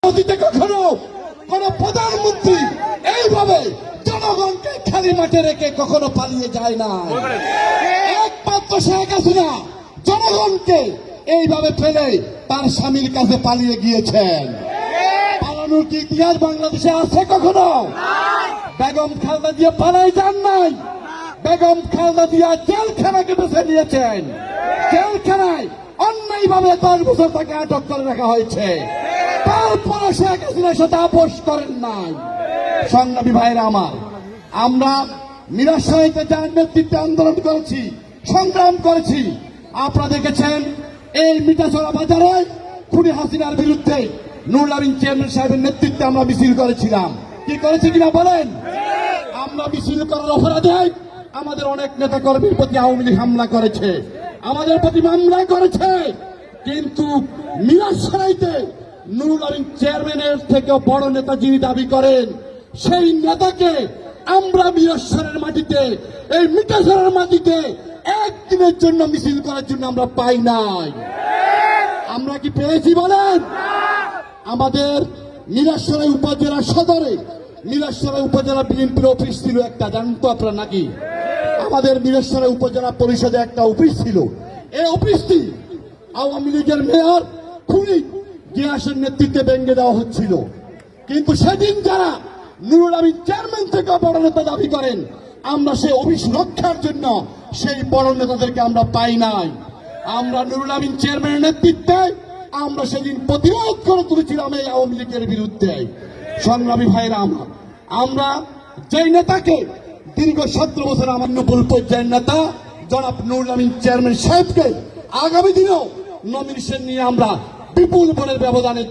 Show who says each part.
Speaker 1: অতীতে কখনো কোন প্রধানমন্ত্রী এইভাবে জনগণকে খালি মাঠে রেখে কখনো পালিয়ে যায় না। একমাত্র শেখ হাসিনা জনগণকে এইভাবে ফেলে তার স্বামীর কাছে পালিয়ে গিয়েছেন। পালানোর কি ইতিহাস বাংলাদেশে আছে কখনো? বেগম খালেদা জিয়া পালাই যান নাই। বেগম খালেদা জিয়া জেলখানাকে বেছে নিয়েছেন। জেলখানায় অন্যায়ভাবে 10 বছর তাকে আটক করে রাখা হয়েছে। তারপরে শেখ হাসিনা সেটা আপোষ করেন নাই। সংগ্রামী ভাইরা আমার, আমরা মিরাশাইতে যার নেতৃত্বে আন্দোলন করেছি, সংগ্রাম করেছি, আপনারা দেখেছেন এই মিঠাছড়া বাজারে খুনি হাসিনার বিরুদ্ধে নুরুল আমিন চেয়ারম্যান সাহেবের নেতৃত্বে আমরা মিছিল করেছিলাম। কি করেছি কিনা বলেন? আমরা মিছিল করার অপরাধে আমাদের অনেক নেতা কর্মীর প্রতি আওয়ামী লীগ হামলা করেছে, আমাদের প্রতি মামলা করেছে। কিন্তু মিরাশাইতে নুরুল আমিন চেয়ারম্যানের থেকে বড় নেতা যিনি দাবি করেন, সেই নেতাকে আমরা মিরাশাইয়ের মাটিতে, এই মিঠাছড়ার মাটিতে একদিনের জন্য মিছিল করার জন্য আমরা পাই নাই। আমরা কি পেয়েছি বলেন? আমাদের মিরাশাই উপজেলা সদরে মিরাশাই উপজেলা বিএনপির অফিস ছিল একটা, জানেন তো আপনারা নাকি? আমাদের মিরাশাই উপজেলা পরিষদে একটা অফিস ছিল। এই অফিসটি আওয়ামী লীগের মেয়র খুনি গিয়াসের নেতৃত্বে ভেঙে দেওয়া হচ্ছিল। কিন্তু সেদিন যারা নুরুল আমিন চেয়ারম্যান থেকে বড় নেতা দাবি করেন, আমরা সেই অফিস রক্ষার জন্য সেই বড় নেতাদেরকে আমরা পাই নাই। আমরা নুরুল আমিন চেয়ারম্যানের নেতৃত্বে আমরা সেদিন প্রতিরোধ করে তুলেছিলাম এই আওয়ামী লীগের বিরুদ্ধে। সংগ্রামী ভাইরা আমার, আমরা যেই নেতাকে দীর্ঘ 17 বছর আমার নবুল পর্যায়ের নেতা জনাব নুরুল আমিন চেয়ারম্যান সাহেবকে আগামী দিনেও নমিনেশন নিয়ে আমরা বিপুল ভোটের ব্যবধানে